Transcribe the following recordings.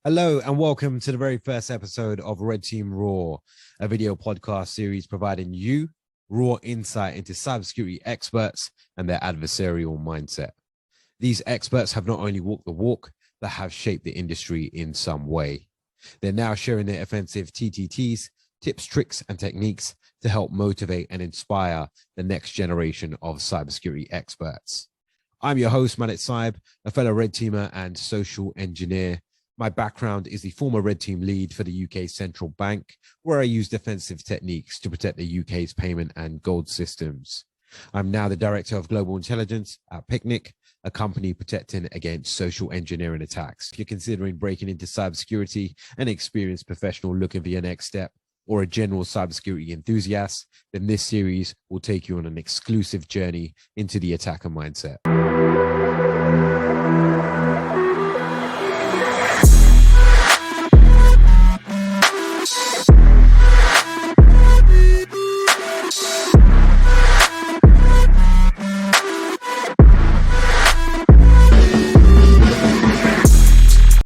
Hello and welcome to the very first episode of Red Team Raw, a video podcast series providing you raw insight into cybersecurity experts and their adversarial mindset. These experts have not only walked the walk, but have shaped the industry in some way. They're now sharing their offensive TTTs, tips, tricks, and techniques to help motivate and inspire the next generation of cybersecurity experts. I'm your host, Manit Sahib, a fellow red teamer and social engineer. My background is the former Red Team lead for the UK Central Bank, where I use defensive techniques to protect the UK's payment and gold systems. I'm now the Director of Global Intelligence at Picnic, a company protecting against social engineering attacks. If you're considering breaking into cybersecurity, an experienced professional looking for your next step, or a general cybersecurity enthusiast, then this series will take you on an exclusive journey into the attacker mindset.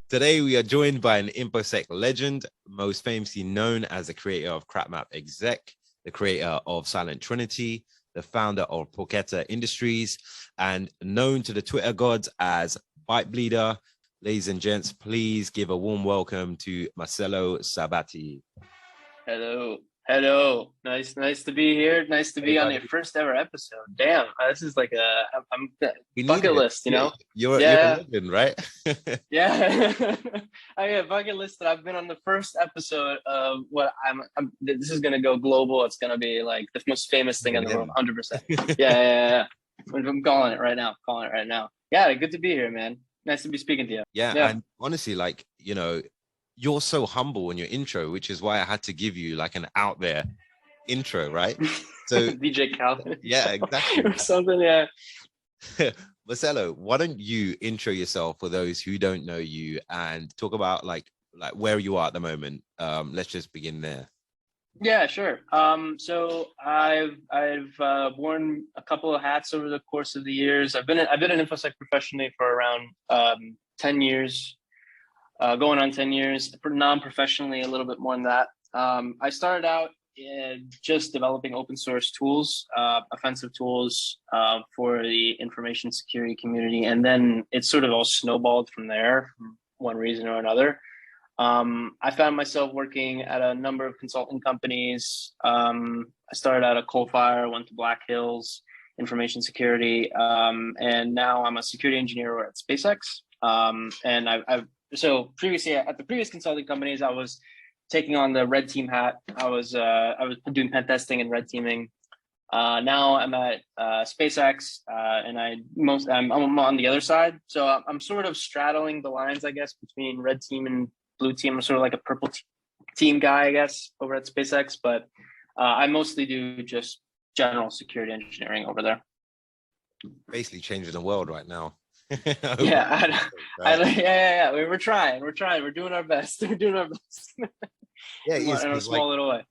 Today, we are joined by an InfoSec legend, most famously known as the creator of CrackMapExec, the creator of SilentTrinity, the founder of Porchetta Industries, and known to the Twitter gods as Bite Bleeder. Ladies and gents, please give a warm welcome to Marcello Salvati. Hello. Nice to be here. Nice to be on your first ever episode. Damn, this is like I'm bucket list, you know? You're a legend, right? Yeah. I got bucket list that I've been on the first episode of what this is gonna go global. It's gonna be like the most famous thing in the world, 100%. Yeah. I'm calling it right now. Yeah, good to be here, man. Nice to be speaking to you. Yeah. And honestly, like, you know, you're so humble in your intro, which is why I had to give you like an out there intro, right? So DJ Khaled. Yeah, exactly. Or something, yeah. Marcello, why don't you intro yourself for those who don't know you and talk about like where you are at the moment. Let's just begin there. Yeah, sure. So I've worn a couple of hats over the course of the years. I've been in InfoSec professionally for around 10 years. Going on 10 years, non-professionally, a little bit more than that. I started out just developing open source tools, offensive tools for the information security community. And then it sort of all snowballed from there, for one reason or another. I found myself working at a number of consulting companies. I started out at Coalfire, went to Black Hills, information security, and now I'm a security engineer at SpaceX. And so previously at the previous consulting companies, I was taking on the red team hat. I was doing pen testing and red teaming. Now I'm at SpaceX, and I'm on the other side. So I'm sort of straddling the lines, I guess, between red team and blue team. I'm sort of like a purple team guy, I guess, over at SpaceX. But I mostly do just general security engineering over there. Basically changing the world right now. Yeah. We're trying. We're doing our best. We're doing our best. Yeah, in a small little way.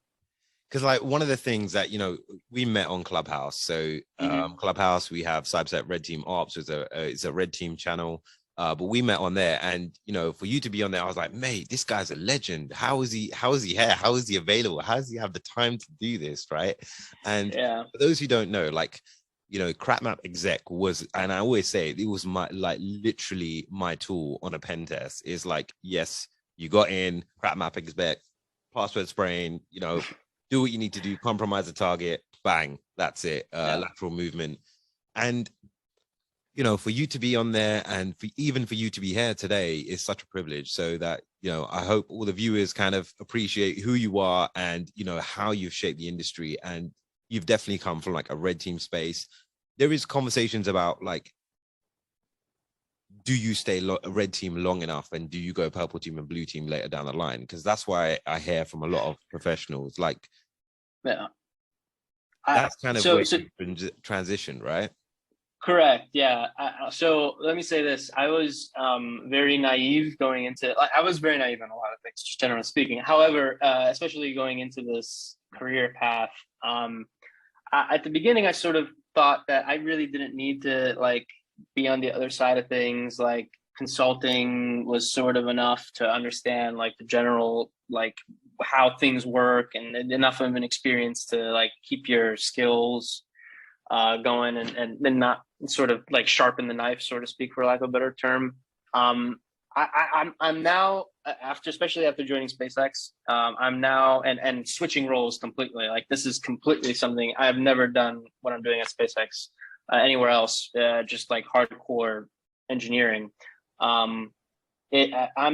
Because like one of the things that, you know, we met on Clubhouse. So Clubhouse, we have CyberSec Red Team Ops, it's a Red Team channel. But we met on there, and you know, for you to be on there, I was like, mate, this guy's a legend. How is he here? How is he available? How does he have the time to do this? Right. And for those who don't know, like, you know, CrackMapExec was, and I always say it was literally my tool on a pen test. Is like, yes, you got in CrackMapExec, password spraying, you know, do what you need to do, compromise the target, bang, that's it. Lateral movement. And you know, for you to be on there and even for you to be here today is such a privilege. So that, you know, I hope all the viewers kind of appreciate who you are and, you know, how you've shaped the industry. And you've definitely come from like a red team space. There is conversations about like, do you stay a red team long enough, and do you go purple team and blue team later down the line? Because that's why I hear from a lot of professionals like, that's kind of where you transition, right? Correct. Yeah. So let me say this. I was very naive going into, I was very naive on a lot of things, just generally speaking. However, especially going into this career path, at the beginning, I sort of thought that I really didn't need to like be on the other side of things. Like consulting was sort of enough to understand like the general, like how things work, and enough of an experience to like keep your skills going, and not sort of like sharpen the knife, so to speak, for lack of a better term. I'm now, especially after joining SpaceX, I'm now and switching roles completely. Like this is completely something I've never done what I'm doing at SpaceX anywhere else. Just like hardcore engineering. I'm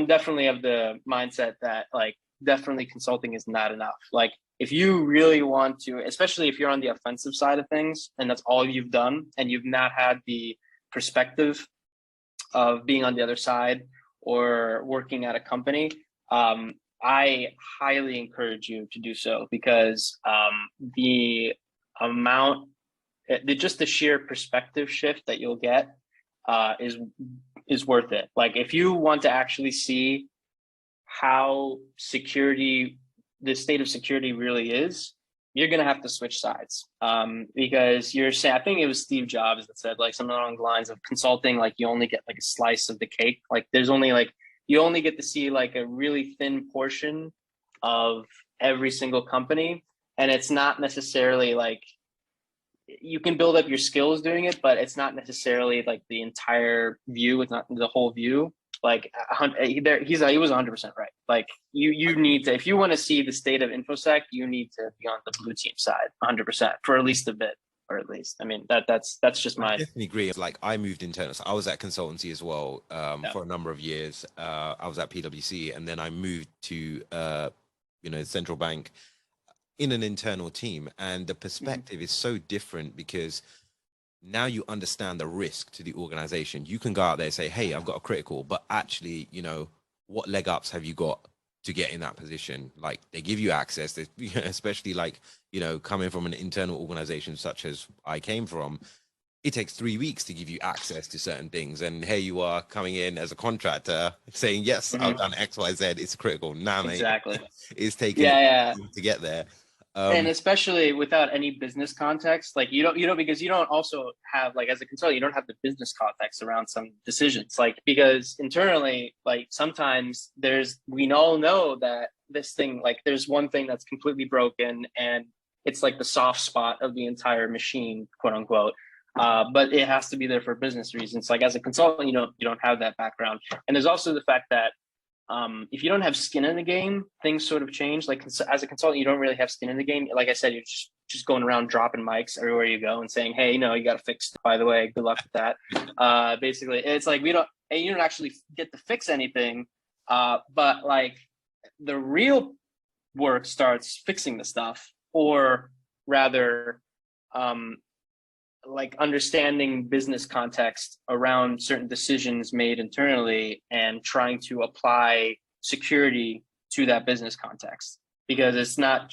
definitely of the mindset that like definitely consulting is not enough. Like if you really want to, especially if you're on the offensive side of things and that's all you've done and you've not had the perspective of being on the other side or working at a company, I highly encourage you to do so, because the amount, just the sheer perspective shift that you'll get is worth it. Like if you want to actually see how security, the state of security really is, you're going to have to switch sides, because you're saying, I think it was Steve Jobs that said like something along the lines of consulting, like you only get like a slice of the cake. Like there's only like, you only get to see like a really thin portion of every single company. And it's not necessarily like, you can build up your skills doing it, but it's not necessarily like the entire view. It's not the whole view. Like he was 100% right. Like you need to, if you want to see the state of InfoSec, you need to be on the blue team side 100% for at least a bit, or at least, I mean, that's just my. I definitely agree. Like I moved internal. So I was at consultancy as well for a number of years. I was at PwC, and then I moved to central bank in an internal team, and the perspective is so different because now you understand the risk to the organization. You can go out there and say, hey, I've got a critical, but actually, what leg ups have you got to get in that position? Like they give you access, especially like, coming from an internal organization such as I came from, it takes 3 weeks to give you access to certain things. And here you are coming in as a contractor saying, yes, I've done X, Y, Z. It's critical. Nah, mate, Exactly. it's taking to get there. And especially without any business context, like you don't because you don't also have, like as a consultant, you don't have the business context around some decisions, like because internally, like sometimes we all know that this thing, like there's one thing that's completely broken and it's like the soft spot of the entire machine, quote unquote. But it has to be there for business reasons. Like as a consultant, you don't have that background. And there's also the fact that if you don't have skin in the game, things sort of change. Like as a consultant, you don't really have skin in the game. Like I said, you're just going around dropping mics everywhere you go and saying, hey, you got to fix it, by the way, good luck with that. Basically, it's like you don't actually get to fix anything. But like the real work starts fixing the stuff, or rather, like understanding business context around certain decisions made internally and trying to apply security to that business context, because it's not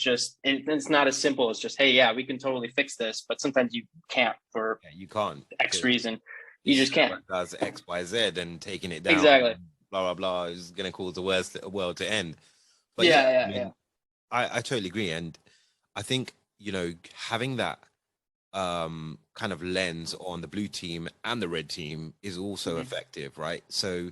as simple as just, hey, yeah, we can totally fix this, but sometimes you can't for you can't X reason. You just can't. Does X, Y, Z, and taking it down, exactly, blah blah blah, is going to cause the world to end. But I totally agree, and I think having that kind of lens on the blue team and the red team is also effective, right? So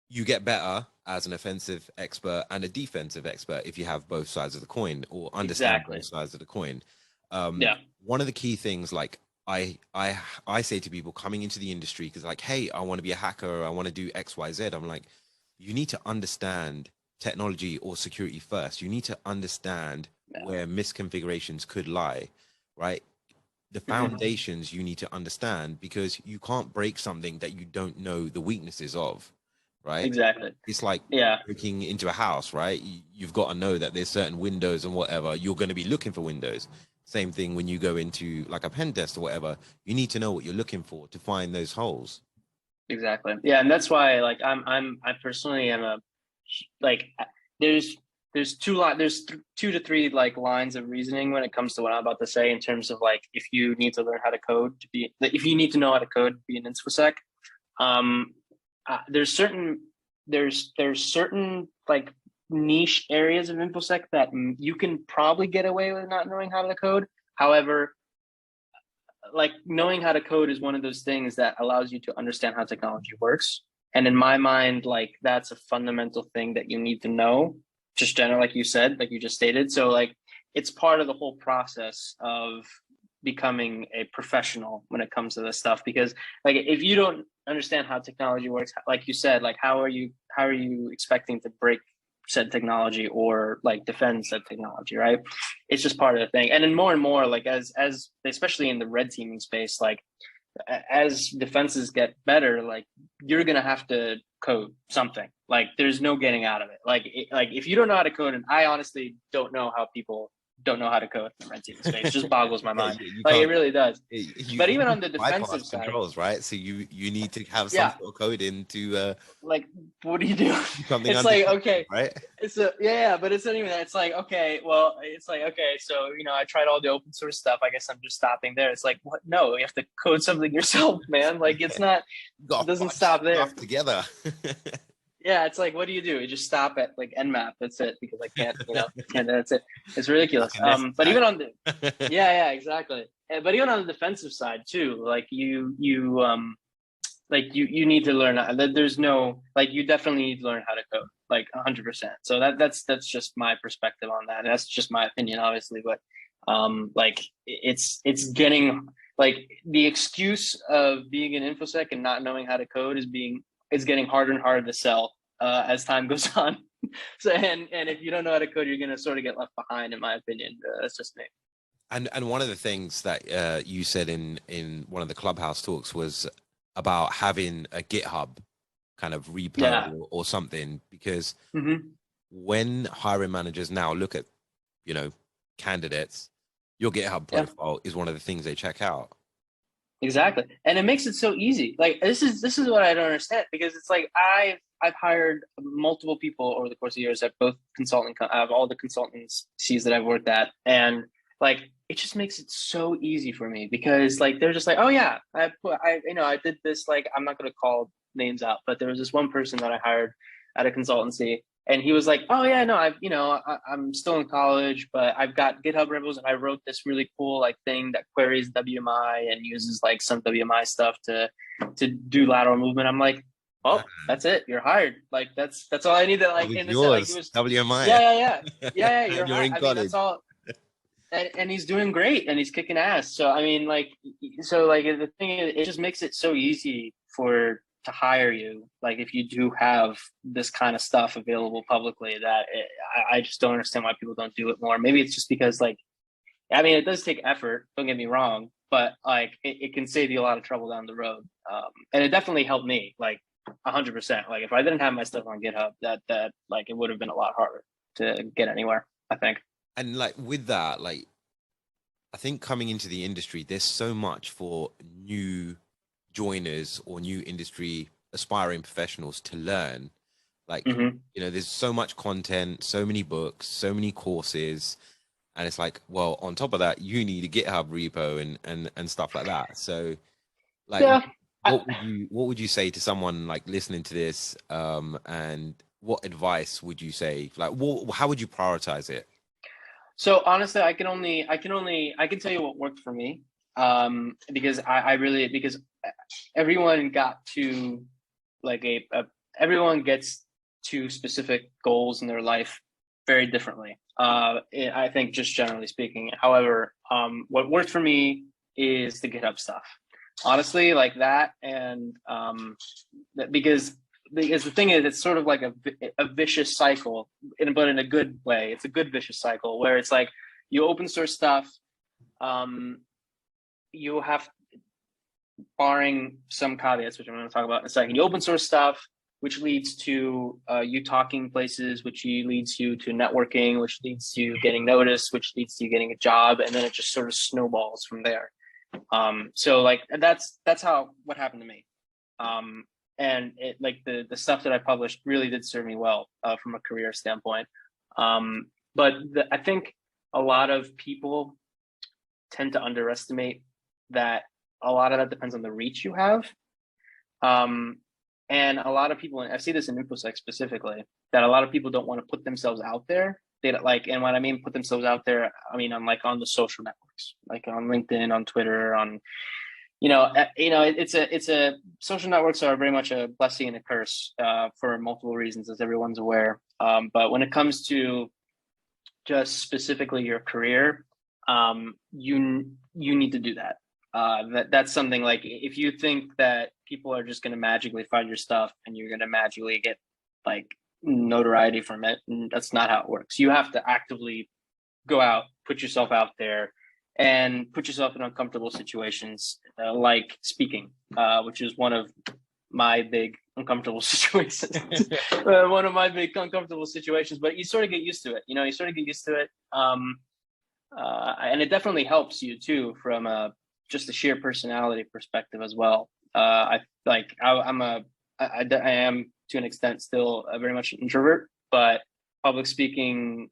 you get better as an offensive expert and a defensive expert if you have both sides of the coin, or understand both sides of the coin. One of the key things, like I say to people coming into the industry, because like, hey, I want to be a hacker, I want to do X, Y, Z. I'm like, you need to understand technology or security first. You need to understand where misconfigurations could lie, right? The foundations you need to understand, because you can't break something that you don't know the weaknesses of, right? Exactly. It's like breaking into a house, right? You've got to know that there's certain windows and whatever. You're going to be looking for windows. Same thing when you go into like a pen test or whatever. You need to know what you're looking for to find those holes. Exactly. Yeah, and that's why, like, I personally am there's there's 2 to 3 like lines of reasoning when it comes to what I'm about to say, in terms of like, if you need to learn how to code if you need to know how to code to be an InfoSec. There's certain like niche areas of InfoSec that you can probably get away with not knowing how to code. However, like knowing how to code is one of those things that allows you to understand how technology works. And in my mind, like that's a fundamental thing that you need to know, just general, like you said, like you just stated. So like it's part of the whole process of becoming a professional when it comes to this stuff. Because like if you don't understand how technology works, like you said, like how are you expecting to break said technology or like defend said technology, right? It's just part of the thing. And then more and more, like as especially in the red teaming space, like as defenses get better, like you're gonna have to code something. Like there's no getting out of it. Like if you don't know how to code, and I honestly don't know how people don't know how to code in the red teaming space, it just boggles my mind. Like it really does. But even on the defensive side, controls, right? So you need to have some yeah, sort of coding to like what do you do? something It's like, undetected, okay, right? it's a yeah, but it's not even that. It's like, okay, well, it's like, okay, so you know, I tried all the open source stuff. I guess I'm just stopping there. It's like, what? No, you have to code something yourself, man. Like it's not, it doesn't stop there. Together. Yeah, it's like, what do? You just stop at like Nmap. That's it, because I can't, you know, and that's it. It's ridiculous. But even on the, yeah, exactly. But even on the defensive side too, like you need to learn. There's no, like you definitely need to learn how to code, like 100%. So that's just my perspective on that. That's just my opinion, obviously. But like it's getting, like the excuse of being an InfoSec and not knowing how to code is getting harder and harder to sell as time goes on. So and if you don't know how to code, you're gonna sort of get left behind, in my opinion. That's just me. And one of the things that you said in one of the Clubhouse talks was about having a GitHub kind of repo or something, because when hiring managers now look at, you know, candidates, your GitHub profile is one of the things they check out. Exactly. And it makes it so easy. Like this is what I don't understand, because it's like I've hired multiple people over the course of years at both consulting. I have all the consultancies that I've worked at, and like it just makes it so easy for me, because like they're just like, oh yeah, I did this. Like I'm not going to call names out, but there was this one person that I hired at a consultancy, and he was like, oh yeah, no, I'm still in college, but I've got GitHub repos, and I wrote this really cool like thing that queries WMI and uses like some WMI stuff to do lateral movement. I'm like, oh, that's it. You're hired. Like that's all I need. To like in the set, like it was WMI. Yeah. You're hired. I mean, that's all. And he's doing great, and he's kicking ass. So I mean, like, the thing is, it just makes it so easy to hire you. Like if you do have this kind of stuff available publicly, that I just don't understand why people don't do it more. Maybe it's just because, like, I mean, it does take effort. Don't get me wrong, but like it can save you a lot of trouble down the road. And it definitely helped me, like 100%. Like if I didn't have my stuff on GitHub, that like it would have been a lot harder to get anywhere, I think. And like with that, like I think coming into the industry, there's so much for new joiners or new industry aspiring professionals to learn. Like, you know, there's so much content, so many books, so many courses. And it's like, well, on top of that, you need a GitHub repo and stuff like that. So like, what would you say to someone like listening to this? And what advice would you say? Like, how would you prioritize it? So honestly, I can tell you what worked for me. Because because everyone got to like everyone gets to specific goals in their life very differently. I think, just generally speaking. However, what worked for me is the GitHub stuff. Honestly, like that, and because the thing is, it's sort of like a vicious cycle, but in a good way. It's a good vicious cycle where it's like you open source stuff. You have, barring some caveats, which I'm going to talk about in a second, you open source stuff, which leads to you talking places, which leads you to networking, which leads to you getting noticed, which leads to you getting a job, and then it just sort of snowballs from there. So like that's what happened to me. And it, like the stuff that I published really did serve me well from a career standpoint. But I think a lot of people tend to underestimate that a lot of that depends on the reach you have. And a lot of people, and I see this in InfoSec specifically, that a lot of people don't want to put themselves out there They like, and what I mean put themselves out there, I mean on like on the social networks, like on LinkedIn, on Twitter, on it's a social networks are very much a blessing and a curse for multiple reasons, as everyone's aware. But when it comes to just specifically your career, you need to do that. That's something like, if you think that people are just going to magically find your stuff and you're going to magically get like notoriety from it, that's not how it works. You have to actively go out, put yourself out there, and put yourself in uncomfortable situations, like speaking, which is one of my big uncomfortable situations. One of my big uncomfortable situations, but you sort of get used to it. You sort of get used to it. And it definitely helps you too from just a sheer personality perspective as well. I am to an extent still very much an introvert, but public speaking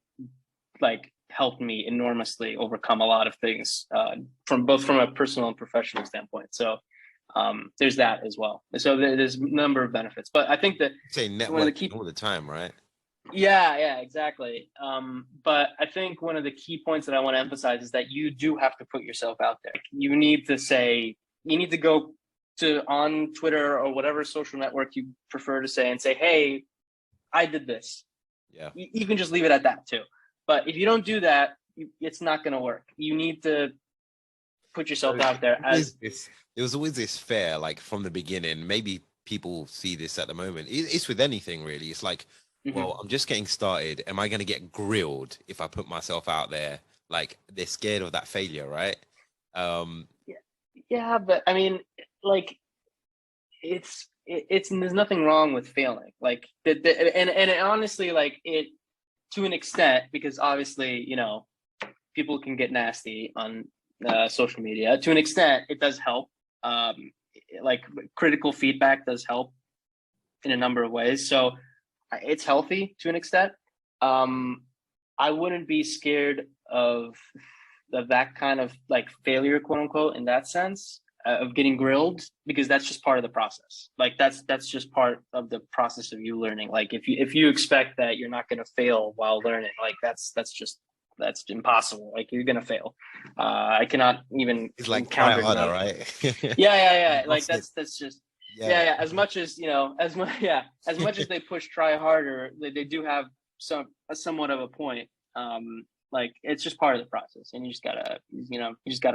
like helped me enormously overcome a lot of things from a personal and professional standpoint. So there's that as well. So there's a number of benefits, but I think that say networking all the time, right? Yeah, exactly. But I think one of the key points that I want to emphasize is that you do have to put yourself out there. You need to go on Twitter or whatever social network you prefer to say and say, hey, I did this. Yeah. You can just leave it at that too. But if you don't do that, it's not going to work. You need to put yourself out there. There was always this fear, like from the beginning. Maybe people see this at the moment. It's with anything really. It's like, well, I'm just getting started. Am I going to get grilled if I put myself out there? Like, they're scared of that failure, right? Yeah, but I mean, like, it's there's nothing wrong with failing. Like, and honestly, like it to an extent, because obviously, people can get nasty on social media. To an extent, it does help. Like critical feedback does help in a number of ways. So it's healthy to an extent. I wouldn't be scared of that kind of like failure, quote unquote, in that sense, of getting grilled, because that's just part of the process. Like that's just part of the process of you learning. Like if you expect that you're not going to fail while learning, like that's impossible. Like you're going to fail. I cannot even. It's like try harder, right? Yeah. Like that's just. Yeah. As much as as much as they push try harder, they do have somewhat of a point. Like it's just part of the process, and you just gotta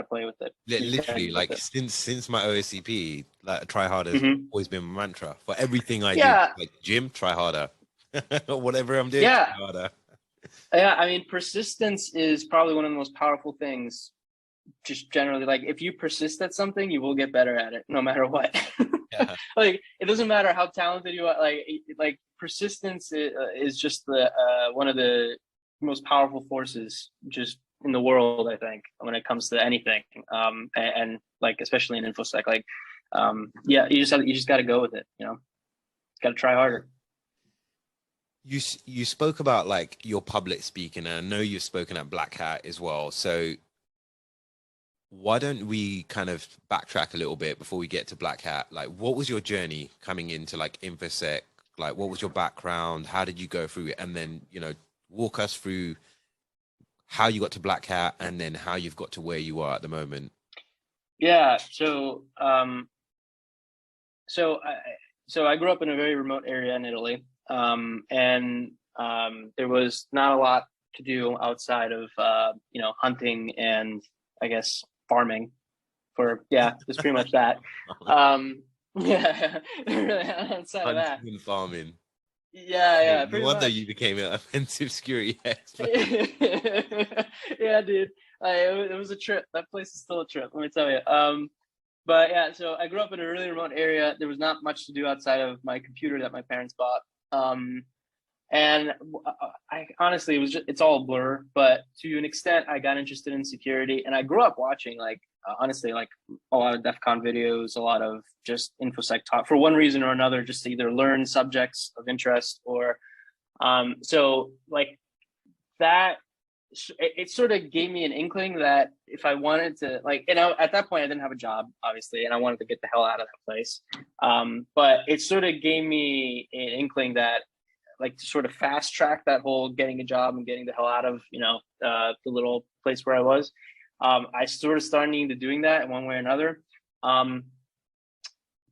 play with it. Literally, like since my OSCP, like try harder has always been my mantra for everything I do. Like gym, try harder. Whatever I'm doing, try harder. Yeah, I mean, persistence is probably one of the most powerful things. Just generally, like if you persist at something, you will get better at it, no matter what. Like it doesn't matter how talented you are. Like persistence is just the one of the most powerful forces just in the world, I think, when it comes to anything. And like especially in InfoSec, like you just got to go with it. Got to try harder. You spoke about like your public speaking, and I know you've spoken at Black Hat as well. So why don't we kind of backtrack a little bit before we get to Black Hat? Like, what was your journey coming into like InfoSec? Like, what was your background? How did you go through it? And then, walk us through how you got to Black Hat and then how you've got to where you are at the moment. Yeah. So I grew up in a very remote area in Italy. And there was not a lot to do outside of, hunting and I guess farming it's pretty much that. Outside of that. Farming. Yeah. No wonder you became an offensive security expert. Yeah, dude. It was a trip. That place is still a trip, let me tell you. But yeah, so I grew up in a really remote area. There was not much to do outside of my computer that my parents bought. And I honestly, it's all a blur, but to an extent, I got interested in security, and I grew up watching honestly, like a lot of DEF CON videos, a lot of just InfoSec talk for one reason or another, just to either learn subjects of interest or, so like that, it sort of gave me an inkling that if I wanted to at that point I didn't have a job, obviously, and I wanted to get the hell out of that place. But it sort of gave me an inkling that like to sort of fast track that whole getting a job and getting the hell out of, the little place where I was. I sort of started into doing that in one way or another.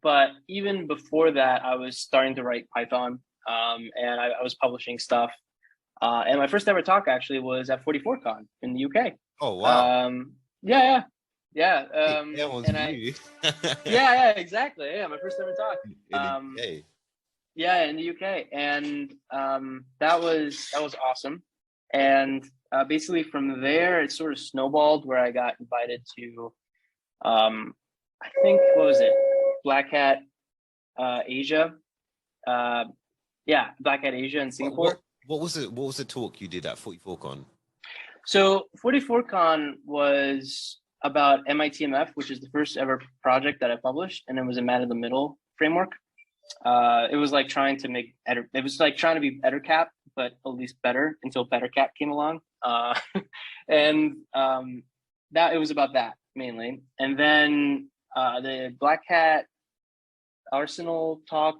But even before that, I was starting to write Python, and I was publishing stuff. And my first ever talk actually was at 44Con in the UK. Oh, wow. Yeah. That was you. Yeah, exactly. Yeah, my first ever talk. In the UK. Yeah, in the UK, and that was awesome. And basically from there, it sort of snowballed where I got invited to, I think, what was it, Black Hat Asia? Black Hat Asia in Singapore. What was it? What was the talk you did at 44Con? So 44Con was about MITMF, which is the first ever project that I published, and it was a man in the middle framework. It was like trying to be EtterCap, but at least better until BetterCap came along. And that it was about that mainly. And then the Black Hat Arsenal talk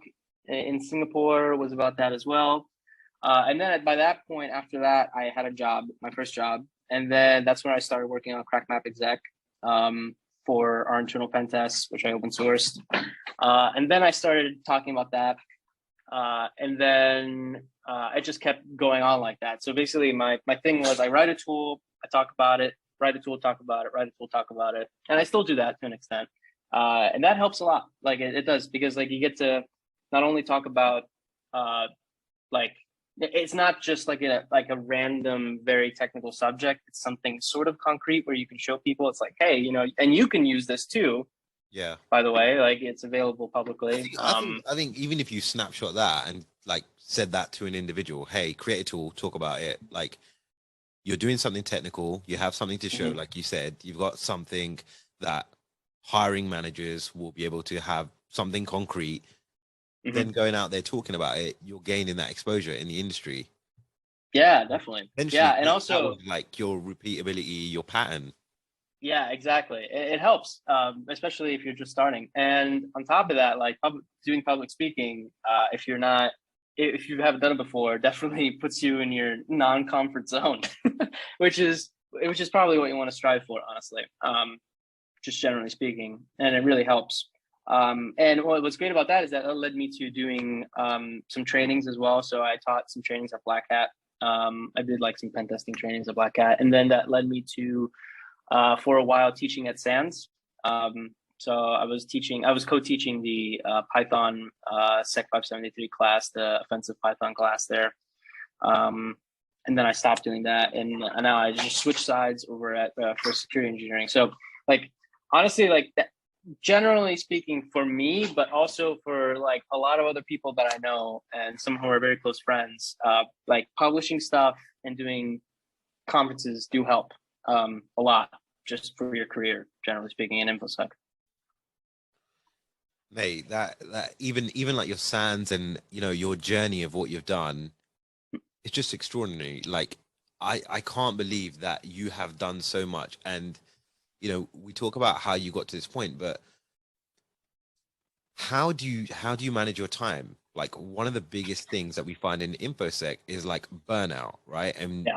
in Singapore was about that as well. And then by that point, after that, I had a job, my first job. And then that's when I started working on CrackMapExec for our internal pen tests, which I open sourced. And then I started talking about that. And then it just kept going on like that. So basically my thing was I write a tool, I talk about it, write a tool, talk about it, write a tool, talk about it. And I still do that to an extent. And that helps a lot. Like it does, because like you get to not only talk about like, it's not just like a random, very technical subject. It's something sort of concrete where you can show people it's like, hey, and you can use this too. Yeah. By the way, like it's available publicly. I think even if you snapshot that and like said that to an individual, hey, create a tool, talk about it. Like you're doing something technical, you have something to show, like you said, you've got something that hiring managers will be able to have something concrete. Then going out there talking about it, you're gaining that exposure in the industry. Yeah, definitely. Yeah, and also like your repeatability, your pattern. Yeah, exactly. It helps, especially if you're just starting. And on top of that, like doing public speaking, if you haven't done it before, definitely puts you in your non-comfort zone, which is probably what you want to strive for, honestly, just generally speaking. And it really helps. And what's great about that is that it led me to doing some trainings as well. So I taught some trainings at Black Hat. I did like some pen testing trainings at Black Hat, and then that led me to for a while teaching at SANS. So I was co-teaching the Python Sec 573 class, the offensive Python class there. And then I stopped doing that, and now I just switched sides over at for security engineering. So like honestly, like that, generally speaking for me, but also for like a lot of other people that I know and some who are very close friends, like publishing stuff and doing conferences do help a lot just for your career, generally speaking, in InfoSec. Mate, that even like your SANS and your journey of what you've done, it's just extraordinary. Like I can't believe that you have done so much. And we talk about how you got to this point, but how do you manage your time? Like one of the biggest things that we find in InfoSec is like burnout, right? And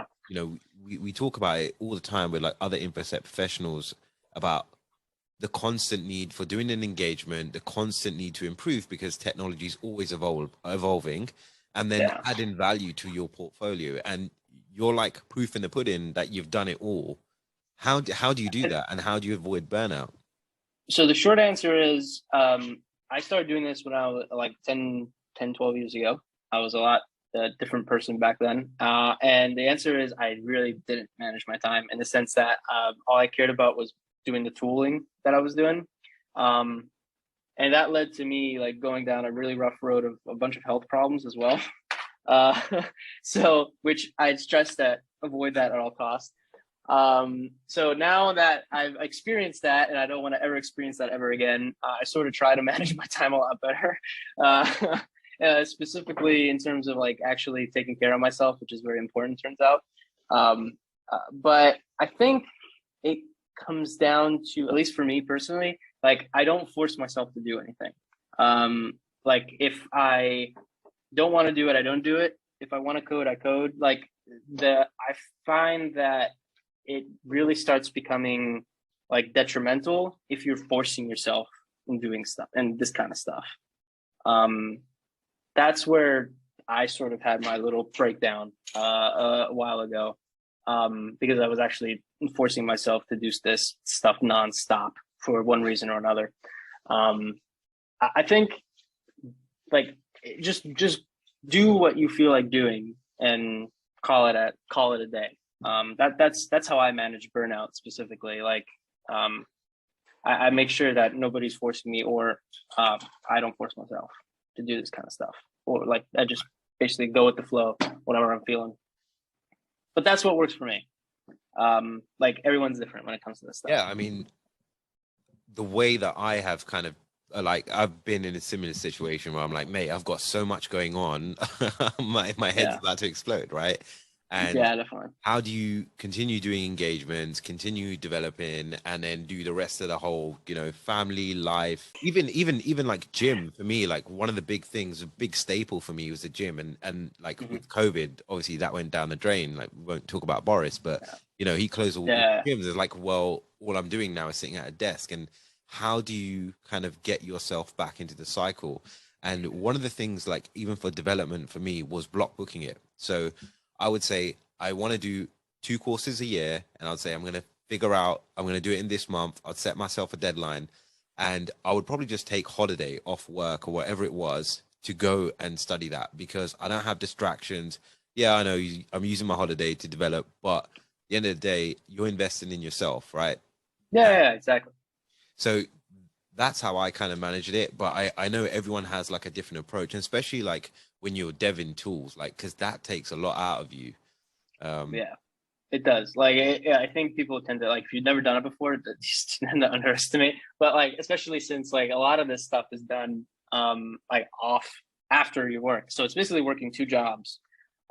we talk about it all the time with like other InfoSec professionals about the constant need for doing an engagement, the constant need to improve because technology is always evolving, and then adding value to your portfolio. And you're like proof in the pudding that you've done it all. How do you do that, and how do you avoid burnout? So the short answer is I started doing this when I was like 10, 12 years ago. I was a lot different person back then. And the answer is I really didn't manage my time in the sense that all I cared about was doing the tooling that I was doing. And that led to me like going down a really rough road of a bunch of health problems as well. So which I'd stress that avoid that at all costs. So now that I've experienced that and I don't want to ever experience that ever again, I sort of try to manage my time a lot better, specifically in terms of like actually taking care of myself, which is very important, turns out. But I think it comes down to, at least for me personally, like I don't force myself to do anything. Like if I don't want to do it, I don't do it. If I want to code, I code. Like I find that it really starts becoming like detrimental if you're forcing yourself in doing stuff and this kind of stuff. That's where I sort of had my little breakdown a while ago, because I was actually forcing myself to do this stuff nonstop for one reason or another. I think like just do what you feel like doing and call it a day. That's how I manage burnout specifically. Like I make sure that nobody's forcing me, or I don't force myself to do this kind of stuff, or like I just basically go with the flow, whatever I'm feeling. But that's what works for me. Like everyone's different when it comes to this stuff. Yeah, I mean, the way that I have kind of like I've been in a similar situation where I'm like, mate, I've got so much going on, my head's about to explode, right? And yeah, definitely. How do you continue doing engagements, continue developing, and then do the rest of the whole, you know, family life, even like gym for me, like one of the big things, a big staple for me was the gym, and like with COVID, obviously that went down the drain. Like we won't talk about Boris, but you know, he closed all the gyms. It's like, well, all I'm doing now is sitting at a desk. And how do you kind of get yourself back into the cycle? And one of the things, like even for development for me, was block booking it. So I would say I want to do 2 courses a year, and I'd say I'm going to figure out, I'm going to do it in this month. I'd set myself a deadline, and I would probably just take holiday off work or whatever it was to go and study that, because I don't have distractions. Yeah, I know I'm using my holiday to develop, but at the end of the day, you're investing in yourself, right? Yeah, exactly. So that's how I kind of managed it. But I know everyone has like a different approach, and especially like when you're deving tools, like, because that takes a lot out of you. Yeah, it does. Like, I think people tend to, like, if you've never done it before, just tend to underestimate. But like, especially since like a lot of this stuff is done like off after you work, so it's basically working 2 jobs,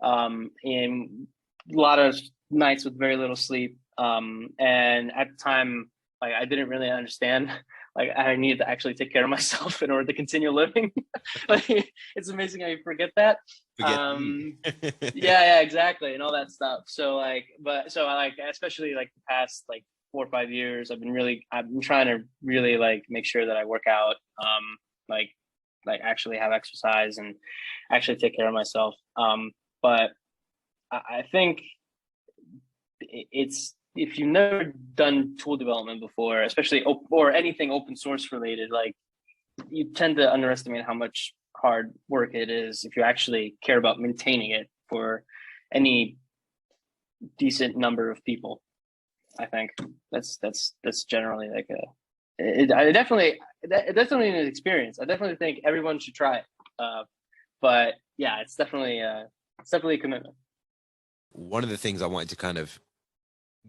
in a lot of nights with very little sleep. And at the time, like, I didn't really understand. Like, I needed to actually take care of myself in order to continue living. Like, it's amazing how you forget that. Yeah, exactly, and all that stuff. So like, especially like the past like 4 or 5 years, I've been trying to really like make sure that I work out, like actually have exercise and actually take care of myself. But I think it's, if you've never done tool development before, especially or anything open source related, like, you tend to underestimate how much hard work it is if you actually care about maintaining it for any decent number of people. I think that's generally like definitely an experience. I definitely think everyone should try it. But yeah, it's definitely a commitment. One of the things I wanted to kind of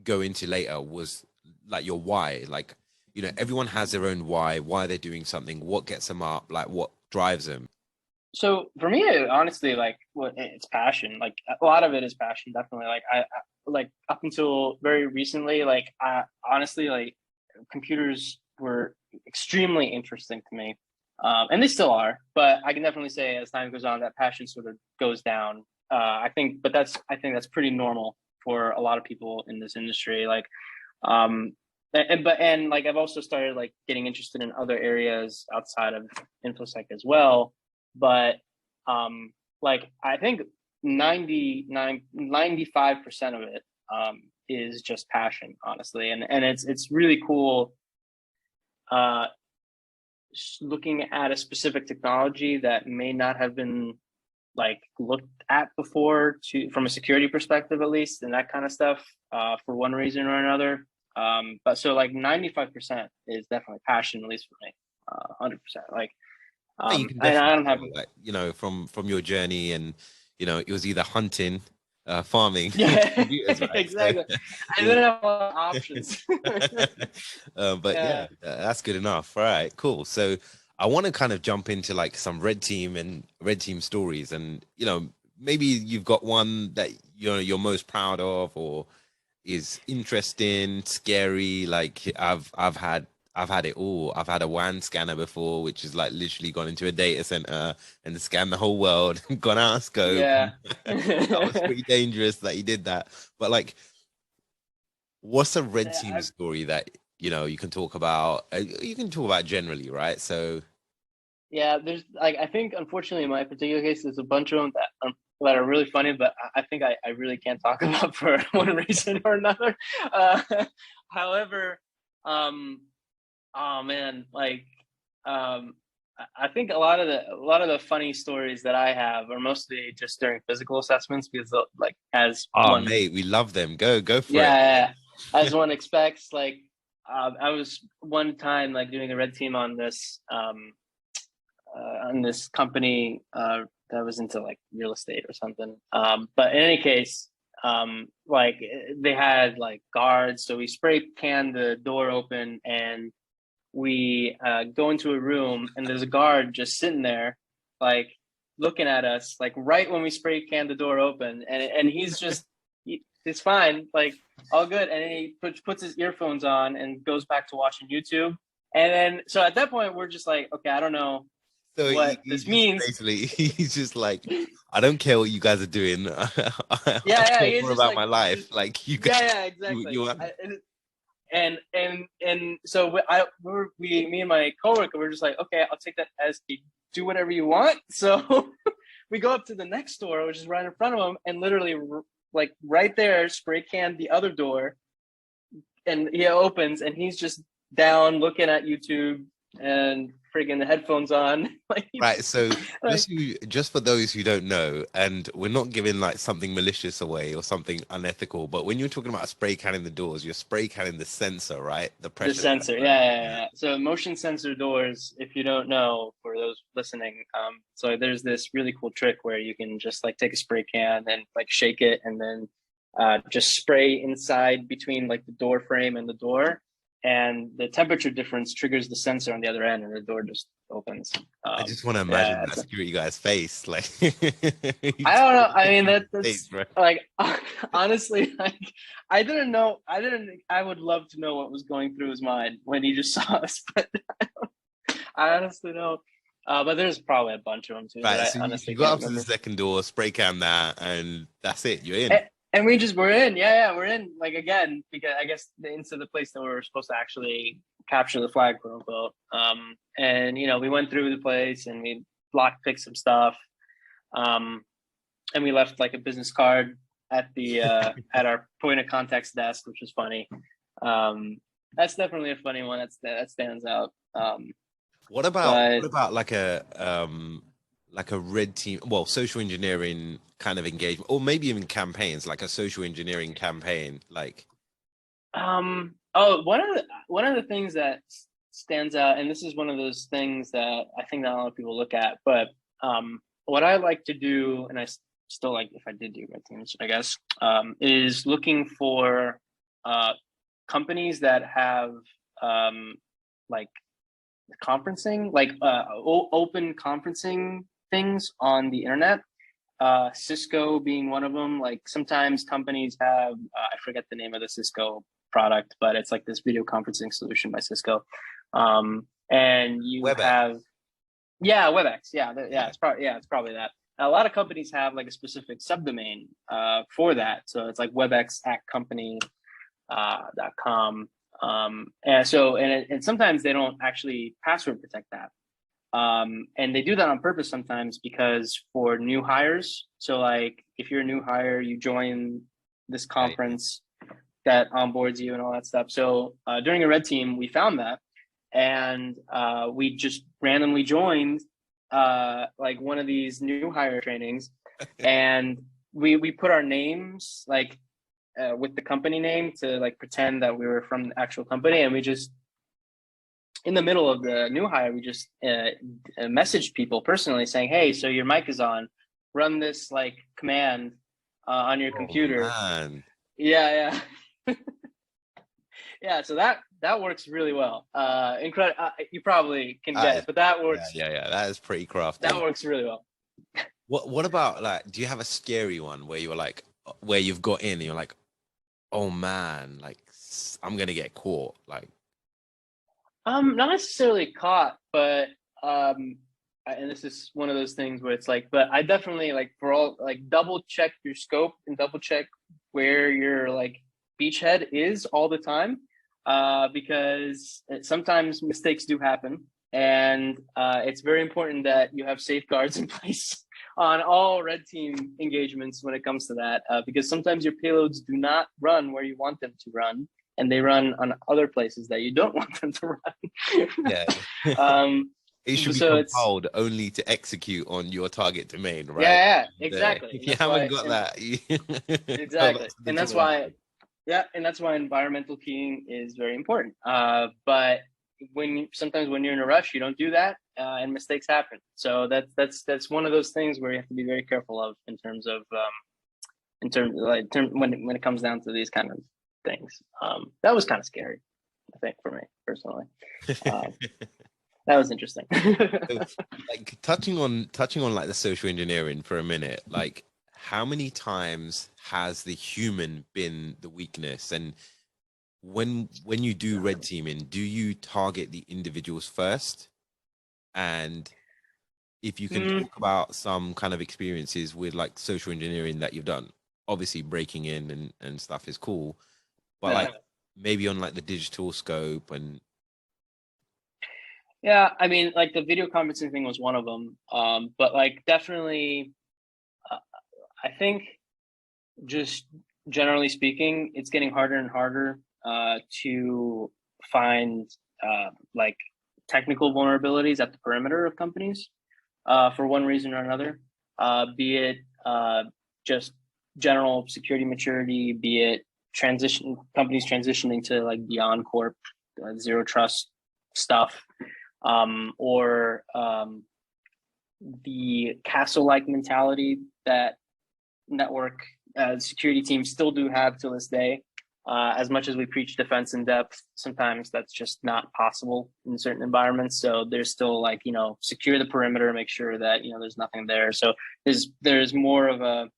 go into later was like your why. Like, you know, everyone has their own why they're doing something, what gets them up, like what drives them. So for me, honestly, like, it's passion. Like, a lot of it is passion, definitely. Like, I like, up until very recently, like, I honestly, like, computers were extremely interesting to me, and they still are. But I can definitely say, as time goes on, that passion sort of goes down. I think that's pretty normal for a lot of people in this industry. Like, and like, I've also started like getting interested in other areas outside of InfoSec as well. But like, I think 95% of it is just passion, honestly. And it's really cool looking at a specific technology that may not have been like looked at before, from a security perspective, at least, and that kind of stuff, for one reason or another. But so like 95% is definitely passion, at least for me. 100%. Like, You can and I don't have, like, you know, from your journey, and you know, it was either hunting, farming. yeah, computers, right? exactly. I didn't have a lot of options. But yeah, that's good enough. All right, cool. So I want to kind of jump into like some red team stories, and you know, maybe you've got one that you're most proud of, or is interesting, scary. Like I've had I've had it all. I've had a WAN scanner before, which is like literally gone into a data center and scanned the whole world, gone out of scope. Yeah. That was pretty dangerous that he did that. But like, what's a red team story that you can talk about? You can talk about generally, right? So yeah, there's like, I think unfortunately in my particular case, there's a bunch of them that are really funny, but I think I really can't talk about for one reason or another. Uh, however, oh man, like I think a lot of the funny stories that I have are mostly just during physical assessments because like as oh one, mate, we love them. Go for it. yeah, as one expects, like I was one time like doing a red team on this company that was into like real estate or something. But in any case, like they had like guards, so we spray can the door open and we go into a room and there's a guard just sitting there, like looking at us, like right when we spray can the door open, and he's just it's fine, like all good, and then he puts his earphones on and goes back to watching YouTube, and then so at that point we're just like, okay, I don't know So what he this just means. basically he's just like, I don't care what you guys are doing. I Yeah, care he's more just about like, my life. Like you guys, yeah, you exactly. want. And so me and my coworker were just like, okay, I'll take that as do whatever you want. So we go up to the next door, which is right in front of him, and literally like right there, spray can the other door, and he opens, and he's just down looking at YouTube and friggin' the headphones on, like Right. So like just for those who don't know, and we're not giving like something malicious away or something unethical, but when you're talking about spray canning the doors, you're spray canning the sensor, right? The the pressure sensor. sensor. Yeah. So motion sensor doors, if you don't know, for those listening, so there's this really cool trick where you can just like take a spray can and like shake it and then just spray inside between like the door frame and the door, and the temperature difference triggers the sensor on the other end, and the door just opens. I just want to imagine Yeah, that security guy's face, like I don't know. I mean, that's face, right? like honestly, like I didn't know. I would love to know what was going through his mind when he just saw us, but I honestly don't. But there's probably a bunch of them too that Right. I So you honestly got can't up to the remember. second door, spray can that, and that's it. You're in. And we're in. Yeah, we're in. Like again, because I guess into the place that we were supposed to actually capture the flag, quote unquote. And we went through the place and we lockpicked some stuff. Um, and we left like a business card at the at our point of contacts desk, which was funny. That's definitely a funny one. That stands out. What about But like a red team, well, social engineering kind of engagement, or maybe even campaigns, like a social engineering campaign, like oh, one of the things that stands out, and this is one of those things that I think not a lot of people look at, but what I like to do, and I still like if I did do red teams, I guess, is looking for companies that have like conferencing, like open conferencing things on the internet. Cisco being one of them. Like sometimes companies have, I forget the name of the Cisco product, but it's like this video conferencing solution by Cisco. And you WebEx. have, yeah, WebEx. Yeah, it's probably that. A lot of companies have like a specific subdomain for that. So it's like WebEx at company.com. And sometimes they don't actually password protect that. And they do that on purpose sometimes because for new hires. So like if you're a new hire, you join this conference that onboards you and all that stuff. So during a red team, we found that, and we just randomly joined like one of these new hire trainings, and we put our names like with the company name to like pretend that we were from the actual company, and we just in the middle of the new hire, we just messaged people personally saying, "Hey, so your mic is on. Run this like command on your computer." Man. Yeah. Yeah. So that works really well. Incredible. You probably can get it, but that works. Yeah. That is pretty crafty. That works really well. What about like? Do you have a scary one where you were like, where you've got in and you're like, oh man, like I'm gonna get caught, like? Not necessarily caught, but and this is one of those things where it's like, but I definitely like for all like double check your scope and double check where your like beachhead is all the time, because sometimes mistakes do happen, and it's very important that you have safeguards in place on all red team engagements when it comes to that, because sometimes your payloads do not run where you want them to run, and they run on other places that you don't want them to run. Yeah. It should be So it's compiled only to execute on your target domain, right? yeah, exactly. If And you that's haven't why, got that, go back exactly, to the and that's drawing why, board. yeah, and that's why environmental keying is very important. But sometimes when you're in a rush, you don't do that, and mistakes happen. So that's one of those things where you have to be very careful of in terms of when it comes down to these kind of things. That was kind of scary, I think, for me personally. That was interesting. So, like touching on like the social engineering for a minute, like how many times has the human been the weakness? And when you do red teaming, do you target the individuals first? And if you can talk about some kind of experiences with like social engineering that you've done, obviously breaking in and stuff is cool, but like maybe on like the digital scope and Yeah, I mean, like the video conferencing thing was one of them. But like definitely, I think just generally speaking, it's getting harder and harder to find like technical vulnerabilities at the perimeter of companies for one reason or another, be it just general security maturity, be it companies transitioning to like beyond corp zero trust stuff, or the castle-like mentality that network security teams still do have to this day. As much as we preach defense in depth, sometimes that's just not possible in certain environments. So there's still like, secure the perimeter, make sure that, there's nothing there. So there's more of a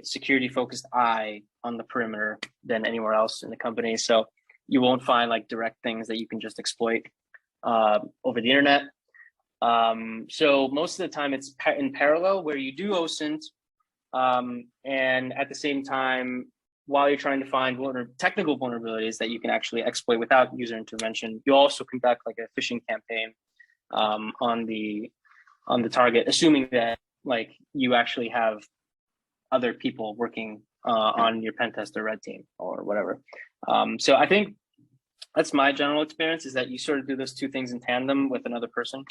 security focused eye on the perimeter than anywhere else in the company. So you won't find like direct things that you can just exploit over the internet. So most of the time it's in parallel where you do OSINT, and at the same time, while you're trying to find technical vulnerabilities that you can actually exploit without user intervention, you also conduct like a phishing campaign on the target, assuming that like you actually have other people working on your pen test or red team or whatever. So I think that's my general experience, is that you sort of do those two things in tandem with another person.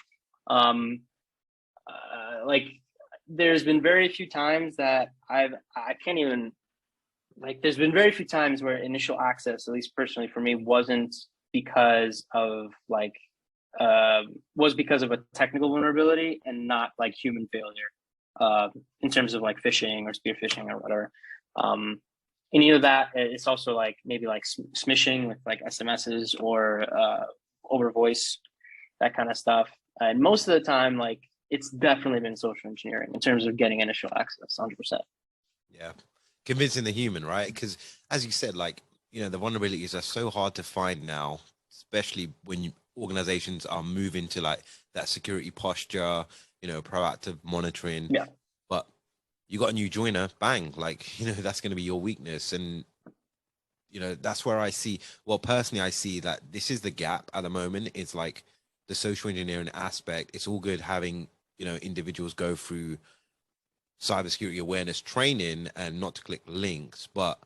Like there's been very few times that there's been very few times where initial access, at least personally for me, wasn't because of was because of a technical vulnerability and not like human failure, in terms of like phishing or spear phishing or whatever. And either that, it's also like maybe like smishing with like SMSs or over voice, that kind of stuff. And most of the time, like it's definitely been social engineering in terms of getting initial access, 100%. yeah, convincing the human, right? Because as you said, like the vulnerabilities are so hard to find now, especially when organizations are moving to like that security posture, proactive monitoring. Yeah. But you got a new joiner, bang, like that's going to be your weakness. And that's where I see, well, personally I see that this is the gap at the moment. It's like the social engineering aspect. It's all good having individuals go through cybersecurity awareness training and not to click links, but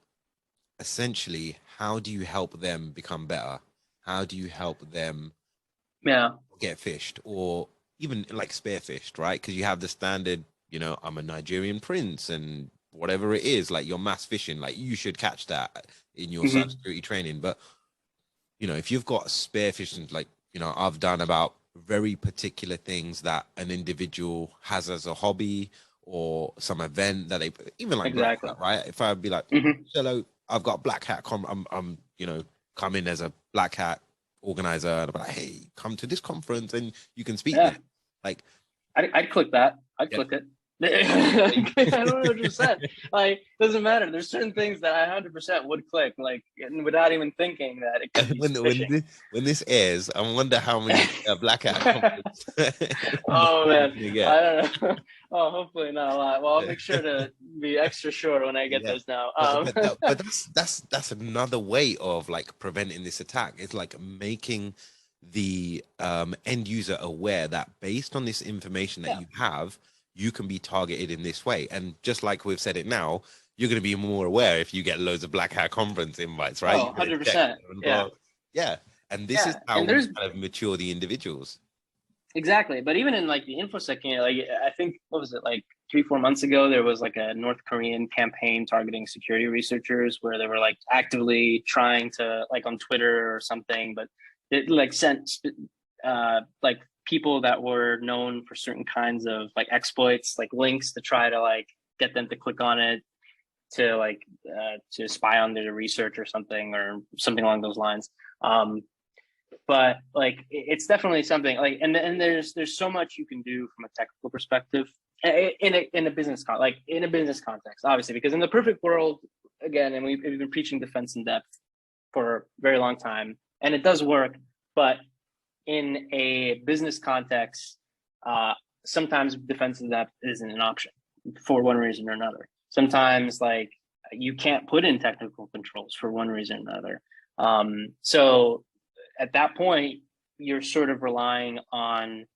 essentially, how do you help them become better? How do you help them get fished, or even like spearfished, right? Because you have the standard, I'm a Nigerian prince and whatever it is, like you're mass fishing, like you should catch that in your cybersecurity training. But if you've got spearfishing, like I've done about very particular things that an individual has as a hobby or some event that they even like Exactly. Black Hat, right? If I'd be like, hello, I've got Black Hat, I'm come in as a Black Hat organizer, and I'm like, hey, come to this conference and you can speak there. Like I'd click that. I'd click it. 100%. Like, doesn't matter. There's certain things that I 100% would click, like, without even thinking that it could be phishing. When this airs, I wonder how many black hat Oh man, I don't know. Oh, hopefully not a lot. Well, I'll make sure to be extra short when I get those now. But that's another way of like preventing this attack. It's like making the end user aware that based on this information that you have, you can be targeted in this way. And just like we've said it now, you're going to be more aware if you get loads of black hat conference invites, right? Oh, 100%. Yeah. And this is how we kind of mature the individuals. Exactly. But even in like the InfoSec, like I think, what was it, like 3-4 months ago, there was like a North Korean campaign targeting security researchers where they were like actively trying to, like on Twitter or something, but it like sent like people that were known for certain kinds of like exploits, like links to try to like get them to click on it to like to spy on their research or something along those lines. But like it's definitely something like, and there's so much you can do from a technical perspective in a business context, obviously, because in the perfect world, again, and we've been preaching defense in depth for a very long time, and it does work, but in a business context, sometimes defense in depth isn't an option for one reason or another. Sometimes like you can't put in technical controls for one reason or another. So at that point, you're sort of relying on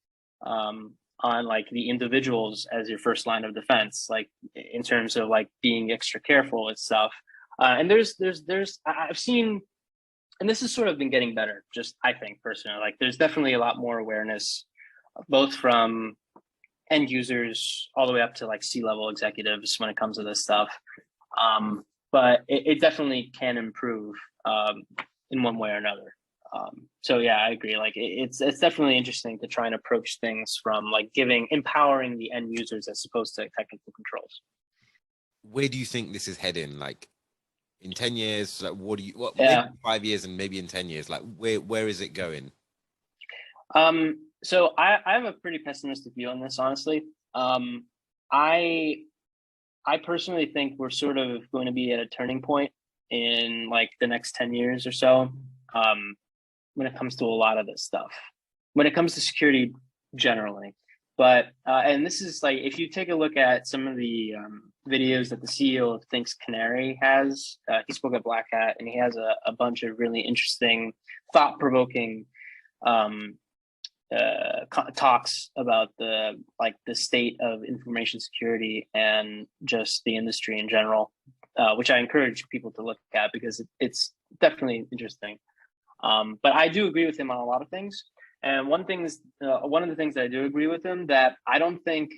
like the individuals as your first line of defense, like in terms of like being extra careful and stuff. And I've seen, and this has sort of been getting better, just I think personally, like there's definitely a lot more awareness, both from end users all the way up to like C-level executives when it comes to this stuff. But it definitely can improve in one way or another. So yeah, I agree. Like it's definitely interesting to try and approach things from like empowering the end users as opposed to technical controls. Where do you think this is heading? Like in 10 years, like maybe 5 years and maybe in 10 years, like where is it going? So I have a pretty pessimistic view on this, honestly. I personally think we're sort of going to be at a turning point in like the next 10 years or so. When it comes to a lot of this stuff, when it comes to security generally. But, and this is like, if you take a look at some of the videos that the CEO of Thinks Canary has, he spoke at Black Hat, and he has a bunch of really interesting, thought-provoking talks about the state of information security and just the industry in general, which I encourage people to look at because it's definitely interesting. But I do agree with him on a lot of things. And one of the things that I do agree with him, that I don't think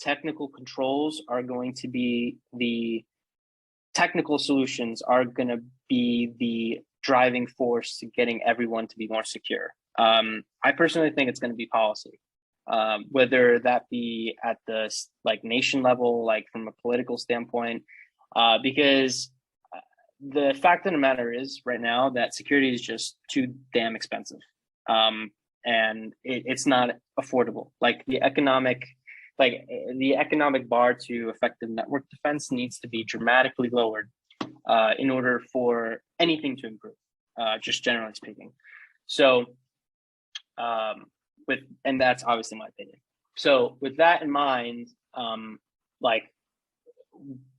technical controls are going to be the technical solutions are going to be the driving force to getting everyone to be more secure. I personally think it's going to be policy, whether that be at the like nation level, like from a political standpoint, because the fact of the matter is right now that security is just too damn expensive. And it's not affordable. Like the economic bar to effective network defense needs to be dramatically lowered in order for anything to improve, just generally speaking. So and that's obviously my opinion. So with that in mind, like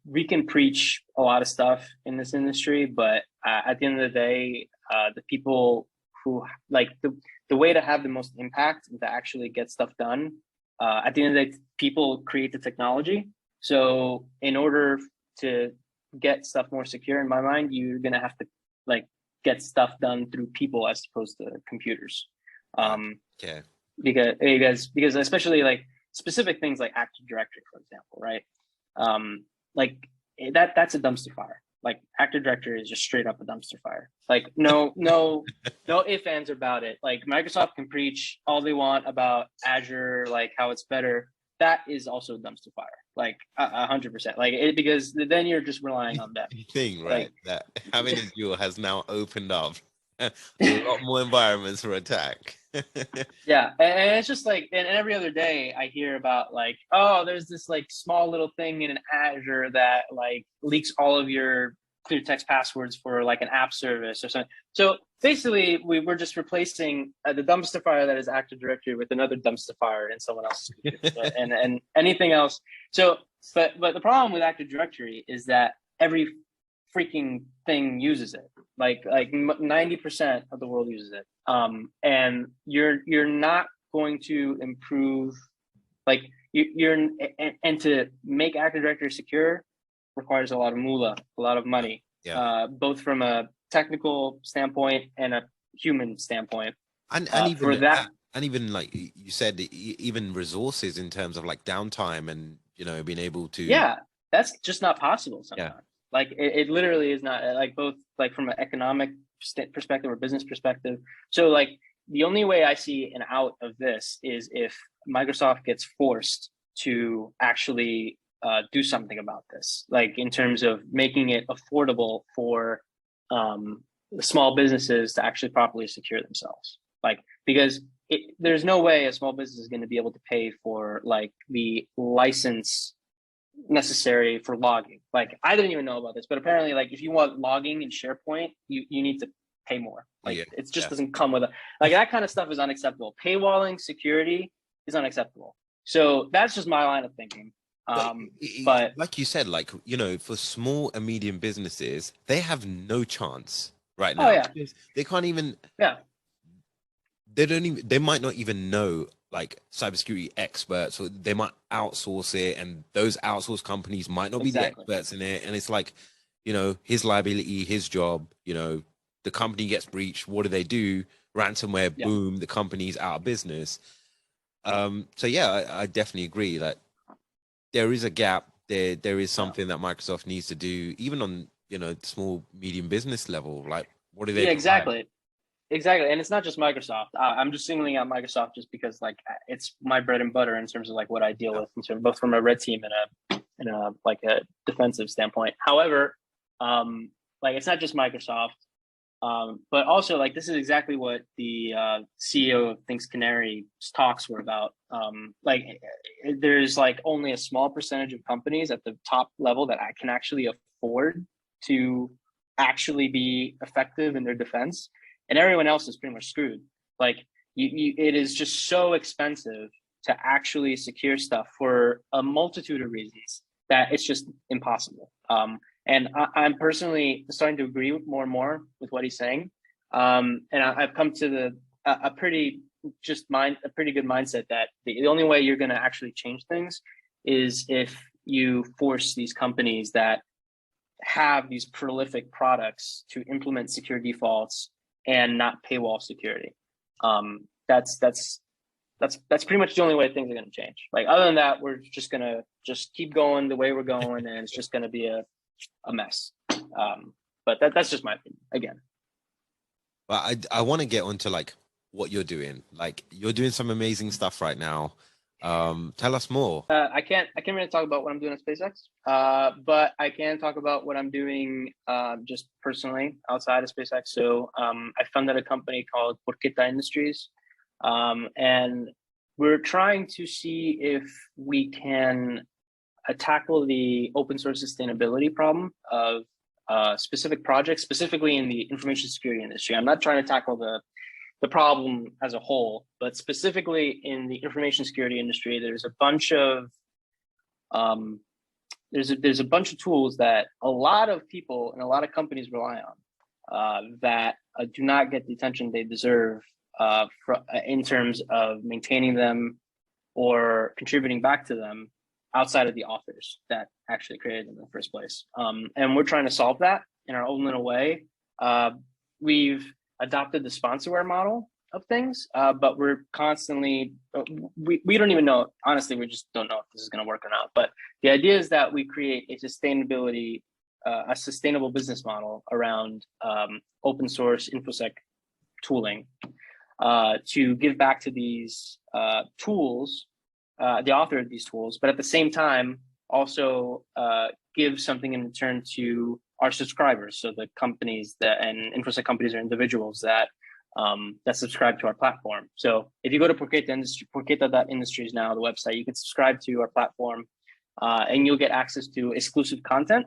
we can preach a lot of stuff in this industry, but at the end of the day, the people who like the way to have the most impact and to actually get stuff done, at the end of the day, people create the technology. So in order to get stuff more secure, in my mind, you're going to have to like get stuff done through people as opposed to computers. Because especially like specific things like Active Directory, for example, right? Like that's a dumpster fire. Like Active Directory is just straight up a dumpster fire. Like no ifs, ands about it. Like Microsoft can preach all they want about Azure, like how it's better. That is also a dumpster fire. Like 100%. Like because then you're just relying on that thing, right? Like, that having Azure has now opened up a lot more environments for attack. Yeah, and it's just like, and every other day I hear about like, oh, there's this like small little thing in Azure that like leaks all of your clear text passwords for like an app service or something. So basically, we're just replacing the dumpster fire that is Active Directory with another dumpster fire in someone else's computer, and anything else. So, but the problem with Active Directory is that every freaking thing uses it. Like 90% of the world uses it. And you're not going to improve, like and to make Active Directory secure requires a lot of moolah, a lot of money, both from a technical standpoint and a human standpoint. And even for that, and even like you said, even resources in terms of like downtime and being able to. Yeah, that's just not possible sometimes. Yeah. Like it literally is not, like both like from an economic perspective or business perspective. So like the only way I see an out of this is if Microsoft gets forced to actually do something about this, like in terms of making it affordable for the small businesses to actually properly secure themselves. Like, because there's no way a small business is going to be able to pay for like the license necessary for logging. Like I didn't even know about this, but apparently like if you want logging in SharePoint, you need to pay more. Like it just doesn't come with like that kind of stuff is unacceptable. Paywalling security is unacceptable. So that's just my line of thinking. But like you said, like for small and medium businesses, they have no chance right now. Oh, yeah. They can't even. Yeah. They might not even know like cybersecurity experts, or they might outsource it, and those outsourced companies might not be the experts in it. And it's like, his liability, his job, the company gets breached. What do? Ransomware, boom, the company's out of business. So yeah, I definitely agree that there is a gap. There is something that Microsoft needs to do, even on, small, medium business level. Like, what do they provide? Exactly. And it's not just Microsoft. I'm just singling out Microsoft just because like it's my bread and butter in terms of like what I deal with in terms of both from a red team and a like a defensive standpoint. However, like it's not just Microsoft, but also like this is exactly what the CEO of Thinks Canary talks were about. Like there's like only a small percentage of companies at the top level that I can actually afford to actually be effective in their defense. And everyone else is pretty much screwed. Like it is just so expensive to actually secure stuff for a multitude of reasons that it's just impossible. And I'm personally starting to agree more and more with what he's saying. And I've come to a pretty good mindset that the only way you're going to actually change things is if you force these companies that have these prolific products to implement secure defaults and not paywall security. That's pretty much the only way things are going to change. Like other than that, we're just going to just keep going the way we're going, and it's just going to be a mess. But that's just my opinion again. But I want to get onto like what you're doing. Like you're doing some amazing stuff right now. Tell us more. I can't really talk about what I'm doing at SpaceX, but I can talk about what I'm doing just personally outside of SpaceX. So I funded a company called Porchetta Industries, and we're trying to see if we can tackle the open source sustainability problem of specific projects, specifically in the information security industry. I'm not trying to tackle the problem as a whole, but specifically in the information security industry, there's a bunch of there's a bunch of tools that a lot of people and a lot of companies rely on that do not get the attention they deserve in terms of maintaining them or contributing back to them outside of the authors that actually created them in the first place. And we're trying to solve that in our own little way. We've adopted the sponsorware model of things, but we're constantly, we don't even know, honestly, we just don't know if this is going to work or not. But the idea is that we create a sustainable business model around open source InfoSec tooling to give back to these tools, the author of these tools, but at the same time, also give something in return to our subscribers. So the companies and InfoSec companies or individuals that that subscribe to our platform. So if you go to Porchetta.industry is now the website, you can subscribe to our platform, and you'll get access to exclusive content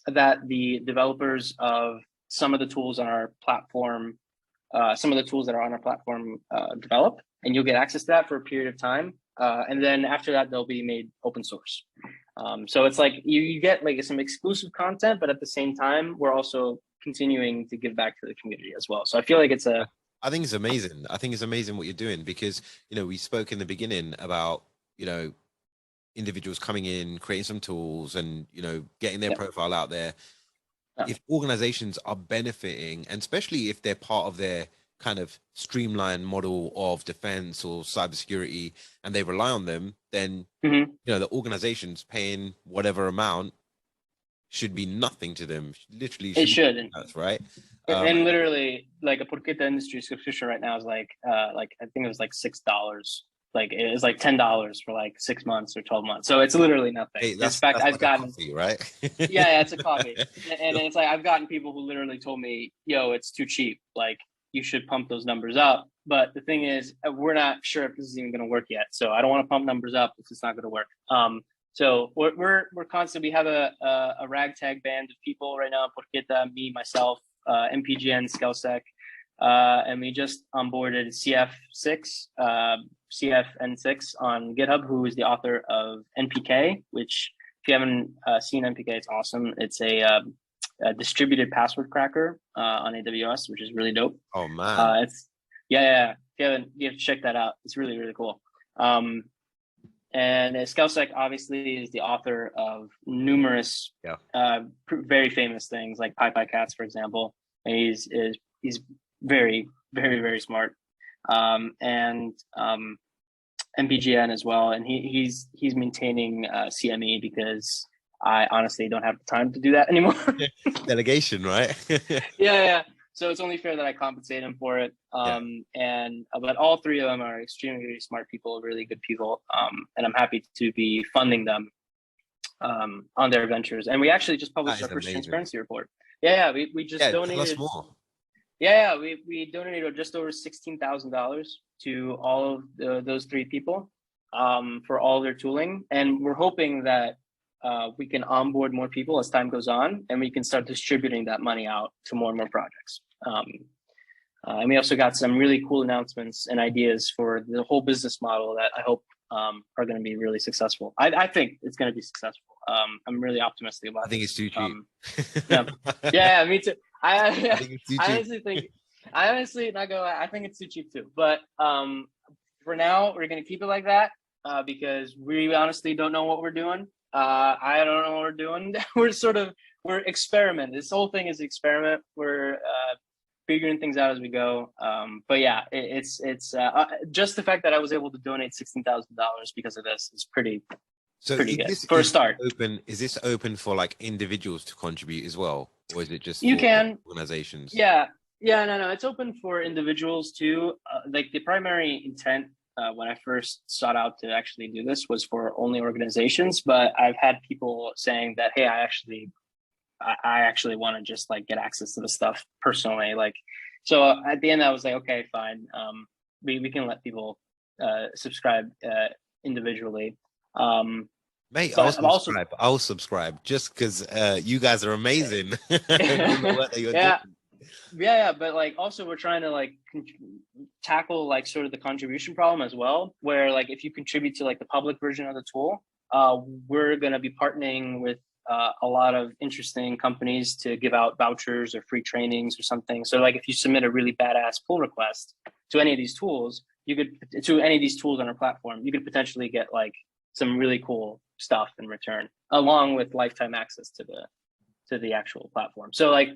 that the developers of some of the tools on our platform, some of the tools that are on our platform develop, and you'll get access to that for a period of time. And then after that, they'll be made open source. So it's like you get like some exclusive content, but at the same time, we're also continuing to give back to the community as well. So I feel like it's a... I think it's amazing. I think it's amazing what you're doing, because, you know, we spoke in the beginning about, you know, individuals coming in, creating some tools and, you know, getting their profile out there. If organizations are benefiting, and especially if they're part of their kind of streamlined model of defense or cybersecurity, and they rely on them, then, you know, the organization's paying whatever amount should be nothing to them. Literally, it should. That's right. And literally, like a Porchetta industry subscription right now is like I think it was like $6. Like it was like $10 for like 6 months or 12 months. So it's literally nothing. Hey, in fact, I've gotten coffee, right? yeah, it's a coffee, and it's like I've gotten people who literally told me, "Yo, it's too cheap. Like you should pump those numbers up." But the thing is, we're not sure if this is even going to work yet. So I don't want to pump numbers up if it's not going to work. So we're constantly, we have a ragtag band of people right now. Porchetta, me, myself, MPGN, SpaceX, and we just onboarded CFN6 on GitHub, who is the author of NPK, which if you haven't seen NPK, it's awesome. It's a distributed password cracker on AWS, which is really dope. Oh man, it's yeah. You have to check that out. It's really, really cool. And SpaceX obviously is the author of numerous very famous things like PyCats, for example. And he's very, very, very smart. And MPGN as well. And he's maintaining CME because I honestly don't have the time to do that anymore. Delegation, right? Yeah. So it's only fair that I compensate him for it. But all three of them are extremely, really smart people, really good people. And I'm happy to be funding them on their ventures. And we actually just published our first transparency report. We just donated. Tell us more. We donated just over $16,000 to all of those three people for all their tooling. And we're hoping that we can onboard more people as time goes on, and we can start distributing that money out to more and more projects. And we also got some really cool announcements and ideas for the whole business model that I hope are going to be really successul. I think it's going to be successful. I'm really optimistic about it. I think it's too cheap. Yeah, me too. I think it's too cheap. I think it's too cheap too. But for now, we're going to keep it like that because we honestly don't know what we're doing. I don't know what we're doing. We're experimenting. This whole thing is an experiment. We're figuring things out as we go. But yeah, it's just the fact that I was able to donate $16,000 because of this is pretty good for a start. Is this open for like individuals to contribute as well, or is it just organizations? No, it's open for individuals too. Like the primary intent when I first sought out to actually do this was for only organizations, but I've had people saying that, hey, I actually want to just like get access to the stuff personally. Like, so at the end I was like, okay, fine. We can let people subscribe individually. Mate, I'll subscribe just because you guys are amazing. Yeah, but like also we're trying to like tackle like sort of the contribution problem as well, where like if you contribute to like the public version of the tool, we're going to be partnering with a lot of interesting companies to give out vouchers or free trainings or something. So like if you submit a really badass pull request to any of these tools, on our platform, you could potentially get like some really cool stuff in return, along with lifetime access to the actual platform. So like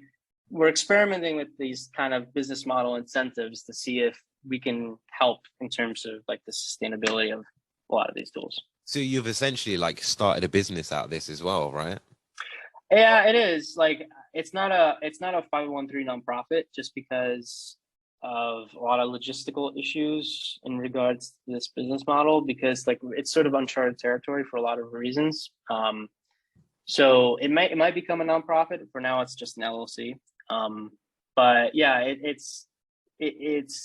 we're experimenting with these kind of business model incentives to see if we can help in terms of like the sustainability of a lot of these tools. So you've essentially like started a business out of this as well, right? Yeah, it is. Like it's not a 501(c)(3) nonprofit just because of a lot of logistical issues in regards to this business model, because like it's sort of uncharted territory for a lot of reasons. So it might become a nonprofit. For now, it's just an LLC. But yeah,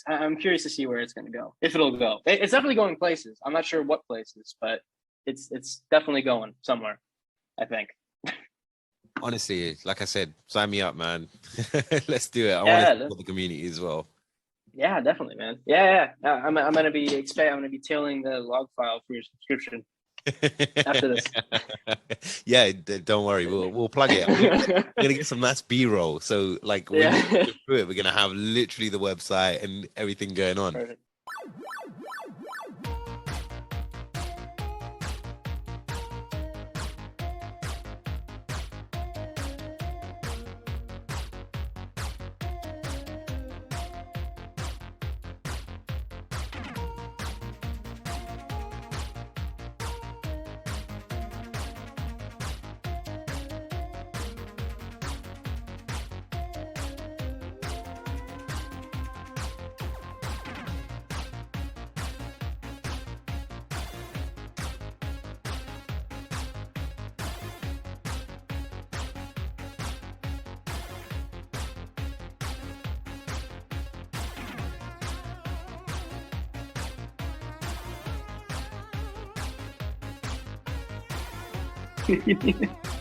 I'm curious to see where it's going to go, if it'll go. It's definitely going places. I'm not sure what places, but it's definitely going somewhere, I think. Honestly, like I said, sign me up, man. Let's do it. I Yeah, want to support the community as well. Yeah, definitely, man. Yeah. I'm gonna be tailing the log file for your subscription after this. Yeah, don't worry. We'll plug it. We're gonna get some nice B-roll. So like when you go through it, we're gonna have literally the website and everything going on. Perfect.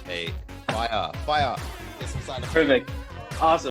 Hey, fire. Get some silent. Perfect. Awesome.